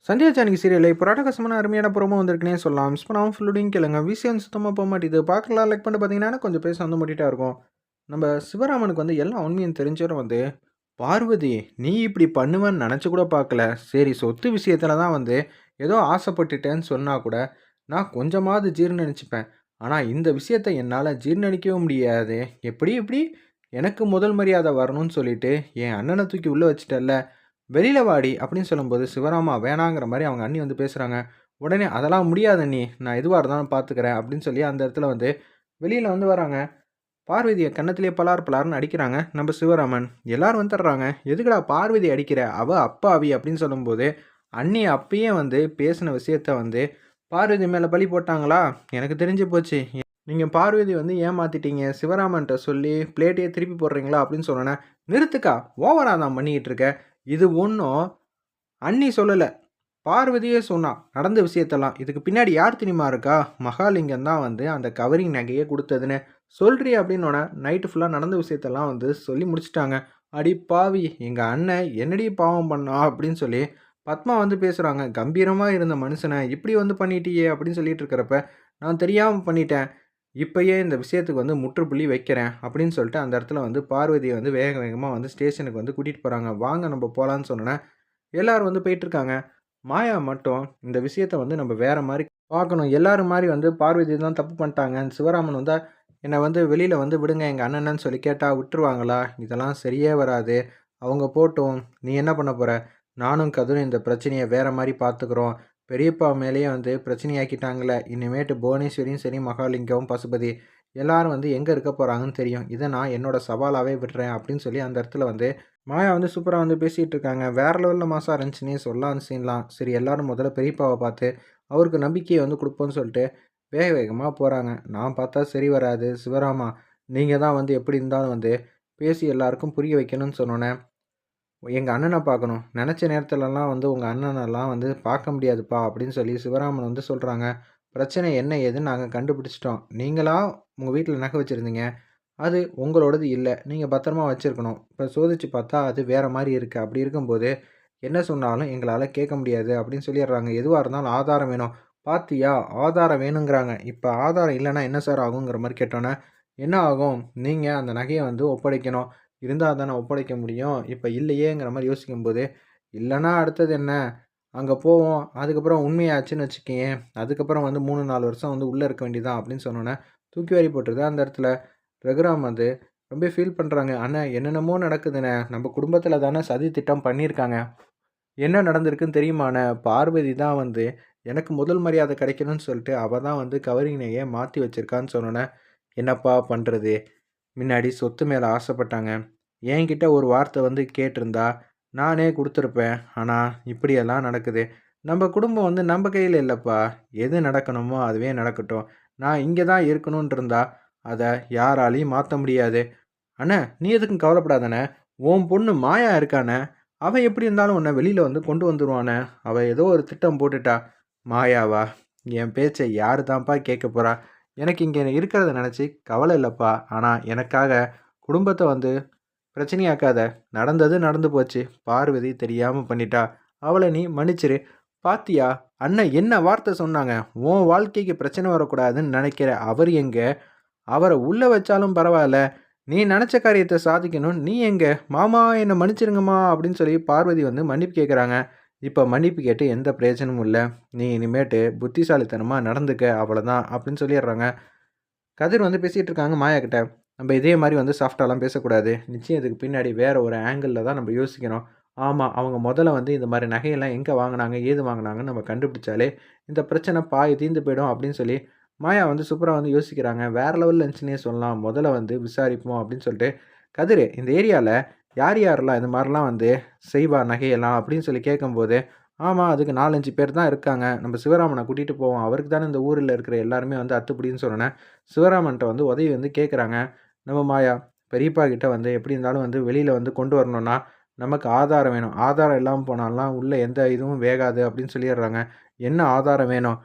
சந்தியா ஜானகி சீரியல்ல இப்போ ராட்டகாசமான அருமையான ப்ரோமோ வந்திருக்குன்னே சொல்லலாம். மிஸ் பண்ணாம ஃபுல்லுடையும் கேளுங்க. விசிஎம் சுத்தமாக போக மாட்டேது. பார்க்கலாம் லைக் பண்ணிட்டு பார்த்தீங்கன்னா, கொஞ்சம் பேச வந்து முட்டிட்டா இருக்கும். நம்ம சிவராமனுக்கு வந்து எல்லா உண்மையும் தெரிஞ்சவரும் வந்து, பார்வதி நீ இப்படி பண்ணுவேன்னு நெனச்சு கூட பார்க்கல. சரி சொத்து விஷயத்துல தான் வந்து ஏதோ ஆசைப்பட்டுட்டேன்னு சொன்னா கூட, நான் கொஞ்சமாவது ஜீர்ணிச்சுப்பேன். ஆனா இந்த விஷயத்த என்னால ஜீர்ணிக்கவும் முடியாது. எப்படி எப்படி எனக்கு முதல் மரியாதை வரணும்னு சொல்லிட்டு, என் அண்ணன தூக்கி உள்ள வச்சுட்டல்ல. வெளியில வாடி அப்படின்னு சொல்லும்போது, சிவராமா வேணாங்கிற மாரி அவங்க அண்ணி வந்து பேசுறாங்க. உடனே அதெல்லாம் முடியாது அண்ணி. நான் எதுவா இருந்தாலும் பார்த்துக்கிறேன் அப்படின்னு சொல்லி அந்த இடத்துல வந்து வெளியில வந்து வராங்க. பார்வதிய கன்னத்திலேயே பலார் பலார்ன்னு அடிக்கிறாங்க நம்ம சிவராமன். எல்லாரும் வந்துடுறாங்க. "எதுக்குடா பார்வதி அடிக்கிற? அவ அப்பாவி" அப்படின்னு சொல்லும்போது, அண்ணி அப்பயே வந்து பேசின விஷயத்த வந்து பார்வதி மேல பழி போட்டாங்களா? எனக்கு தெரிஞ்சு போச்சு. நீங்க பார்வதி வந்து ஏமாத்திட்டீங்க. சிவராமன்ட்ட சொல்லி பிளேட்டையே திருப்பி போடுறீங்களா? அப்படின்னு சொன்னோனே, "நிறுத்துக்கா! ஓவரா தான் பண்ணிக்கிட்டு இருக்க. இது ஒண்ணும் அண்ணி சொல்லல. பார்வதியே சொன்னா. நடந்த விஷயத்தெல்லாம். இதுக்கு பின்னாடி யார் தெரியுமா இருக்கா? மகாலிங்கம் தான் வந்து அந்த கவரிங் நகைய குடுத்ததுன்னு. சொல்றியா? அப்படின்னோன, நைட்டு ஃபுல்லா நடந்த விஷயத்தெல்லாம் வந்து சொல்லி முடிச்சுட்டாங்க. அடி பாவி! எங்க அண்ணன் என்னடி பாவம் பண்ணான்? அப்படின்னு சொல்லி பத்மா வந்து பேசுறாங்க. கம்பீரமா இருந்த மனுஷன இப்படி வந்து பண்ணிட்டியே! அப்படின்னு சொல்லிட்டு இருக்கிறப்ப, நான் தெரியாம பண்ணிட்டேன். இப்பயே இந்த விஷயத்துக்கு வந்து முற்றுப்புள்ளி வைக்கிறேன். அப்படின்னு சொல்லிட்டு அந்த இடத்துல வந்து பார்வதிய வந்து வேக வேகமா வந்து ஸ்டேஷனுக்கு வந்து கூட்டிட்டு போறாங்க. வாங்க நம்ம போலான்னு சொன்னோனே, எல்லாரும் வந்து போயிட்டுருக்காங்க. மாயா மட்டும் இந்த விஷயத்த வந்து நம்ம வேற மாரி பார்க்கணும். எல்லாரும் மாரி வந்து பார்வதி தான் தப்பு பண்ணிட்டாங்க. சிவராமன் வந்தா என்ன வந்து வெளியில வந்து விடுங்க எங்க அண்ணனன்னு சொல்லி கேட்டா விட்டுருவாங்களா? இதெல்லாம் சரியே வராது. அவங்க போட்டும். நீ என்ன பண்ண போற? நானும் கதிரும் இந்த பிரச்சனைய வேற மாரி பார்த்துக்கிறோம். பெரியப்பா மேலேயே வந்து பிரச்சனையாக்கிட்டாங்கல்ல. இனிமேட்டு புவனேஸ்வரியும் சரி, மகாலிங்கம், பசுபதி எல்லாரும் வந்து எங்க இருக்க போறாங்கன்னு தெரியும். இத நான் என்னோட சவாலாவே விடுறேன் அப்படின்னு சொல்லி அந்த இடத்துல வந்து மாயா வந்து சூப்பரா வந்து பேசிட்டு இருக்காங்க. வேற லெவல்ல மாஸா இருந்துச்சுன்னே சொல்லலாம் அந்த சீன்லாம். சரி எல்லாரும் முதல்ல பெரியப்பாவ பார்த்து, அவருக்கு நம்பிக்கைய வந்து குடுப்போம்ன்னு சொல்லிட்டு, வேக வேகமா போறாங்க. நான் பார்த்தா சரி வராது. சிவராமா, நீங்க தான் வந்து எப்படி இருந்தாலும் வந்து பேசி எல்லாருக்கும் புரிய வைக்கணும்னு சொன்னோனே, எங்க அண்ணன பார்க்கணும். நெனச்ச நேரத்துலலாம் வந்து உங்க அண்ணனெல்லாம் வந்து பார்க்க முடியாதுப்பா அப்படின்னு சொல்லி சிவராமன் வந்து சொல்றாங்க. பிரச்சனை என்ன ஏதுன்னு நாங்க கண்டுபிடிச்சுட்டோம். நீங்களா உங்க வீட்ல நகை வச்சிருந்தீங்க. அது உங்களோடது இல்ல. நீங்க பத்திரமா வச்சிருக்கணும். இப்ப சோதிச்சு பார்த்தா அது வேற மாரி இருக்கு. அப்படி இருக்கும்போது, என்ன சொன்னாலும் எங்களால கேட்க முடியாது அப்படின்னு சொல்லிடுறாங்க. எதுவா இருந்தாலும் ஆதாரம் வேணும். பாத்தியா? ஆதாரம் வேணுங்கிறாங்க. இப்ப ஆதாரம் இல்லன்னா என்ன சார் ஆகுங்கிற மாரி கேட்டோனே, என்ன ஆகும்? நீங்க அந்த நகைய வந்து ஒப்படைக்கணும். இருந்தா தானே ஒப்படைக்க முடியும். இப்ப இல்லையேங்கிற மாரி யோசிக்கும்போது, இல்லன்னா அடுத்தது என்ன? அங்க போவோம். அதுக்கப்புறம் உண்மையாச்சுன்னு வச்சுக்கயேன், அதுக்கப்புறம் வந்து 3, 4 வருஷம் வந்து உள்ள இருக்க வேண்டியது தான் அப்படின்னு சொன்னோனே, தூக்கி வாரி போட்டுருது அந்த இடத்துல. ரகுராம் வந்து ரொம்ப ஃபீல் பண்றாங்க. "அண்ணா என்னென்னமோ நடக்குதுண்ணே. நம்ம குடும்பத்தில தானே சதி திட்டம் பண்ணியிருக்காங்க. என்ன நடந்திருக்குன்னு தெரியுமாண்ணே? பார்வதி தான் வந்து எனக்கு முதல் மரியாதை கிடைக்கணும்னு சொல்லிட்டு, அவ தான் வந்து கவரிங் நகைய மாத்தி வச்சிருக்கான்னு" சொன்னோனே, "என்னப்பா பண்றது? முன்னாடி சொத்து மேல ஆசைப்பட்டாங்க. என்கிட்ட ஒரு வார்த்தை வந்து கேட்டிருந்தா, நானே குடுத்துருப்பேன். ஆனா இப்படியெல்லாம் நடக்குது. நம்ம குடும்பம் வந்து நம்ம கையில இல்லப்பா. எது நடக்கணுமோ அதுவே நடக்கட்டும். நான் இங்க தான் இருக்கணும்னு இருந்தா, அத யாராலயும் மாத்த முடியாது." "அண்ணே, நீ எதுக்கும் கவலைப்படாதண்ணே. உன் பொண்ணு மாயா இருக்காண்ணே. அவ எப்படி இருந்தாலும் உன்ன வெளியில வந்து கொண்டு வந்துருவாண்ணே. அவ ஏதோ ஒரு திட்டம் போட்டுட்டா." "மாயாவா? என் பேச்ச யாரு தான்ப்பா கேட்க போறா? எனக்கு இங்க இருக்கிறத நெனச்சு கவலை இல்லப்பா. ஆனா எனக்காக குடும்பத்த வந்து பிரச்சனையாக்காத. நடந்தது நடந்து போச்சு. பார்வதி தெரியாம பண்ணிட்டா. அவள நீ மன்னிச்சிரு. பாத்தியா? அண்ணன் என்ன வார்த்தை சொன்னாங்க? உன் வாழ்க்கைக்கு பிரச்சனை வரக்கூடாதுன்னு நெனைக்கிற அவரு எங்க? அவர உள்ள வச்சாலும் பரவால்ல. நீ நெனச்ச காரியத்த சாதிக்கணும்னு நீ எங்க? "மாமா என்ன மன்னிச்சிருங்கம்மா" அப்படின்னு சொல்லி பார்வதி வந்து மன்னிப்பு கேட்குறாங்க. இப்ப மன்னிப்பு கேட்டு எந்த பிரயோஜனமும் இல்ல. நீ இனிமேட்டு புத்திசாலித்தனமா நடந்துக்க அவ்வளதான் அப்படின்னு சொல்லிடுறாங்க. கதிர் வந்து பேசிட்டு இருக்காங்க மாயா கிட்ட. நம்ம இதே மாரி வந்து சாஃப்ட்டாலாம் பேசக்கூடாது. நிச்சயம் இதுக்கு பின்னாடி வேற ஒரு ஆங்கிள்ல தான் நம்ம யோசிக்கணும். ஆமா, அவங்க மொதல்ல வந்து இந்த மாரி நகையெல்லாம் எங்க வாங்குனாங்க? ஏது வாங்குனாங்கன்னு நம்ம கண்டுபிடிச்சாலே, இந்த பிரச்சனை பாதி தீர்ந்து போயிடும் அப்படின்னு சொல்லி, மாயா வந்து சூப்பரா வந்து யோசிக்கிறாங்க. வேற லெவல்ல இருந்துச்சுன்னே சொல்லலாம். முதல்ல வந்து விசாரிப்போம் அப்படின்னு சொல்லிட்டு, கதிரு இந்த ஏரியால யார் யாரெல்லாம் இந்த மாரிலாம் வந்து செய்வா நகையெல்லாம் அப்படின்னு சொல்லி கேட்கும்போது, ஆமா அதுக்கு 4, 5 பேர் தான் இருக்காங்க. நம்ம சிவராமன கூட்டிட்டு போவோம். அவருக்கு தானே இந்த ஊர்ல இருக்கிற எல்லாருமே வந்து அத்துப்படின்னு சொன்னோனே, சிவராமன்ட்ட வந்து உதவி வந்து கேட்குறாங்க. நம்ம மாயா, பெரியப்பா கிட்ட வந்து எப்படி இருந்தாலும் வந்து வெளியில வந்து கொண்டு வரணும்னா, நமக்கு ஆதாரம் வேணும். ஆதாரம் இல்லாம போனாலாம் உள்ள எந்த இதுவும் வேகாது அப்படின்னு சொல்லிடுறாங்க. என்ன ஆதாரம் வேணும்?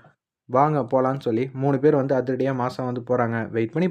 வாங்க போலான்னு சொல்லி 3 பேர் வந்து அதிரடியா மாஸா வந்து போறாங்க. வெயிட் பண்ணி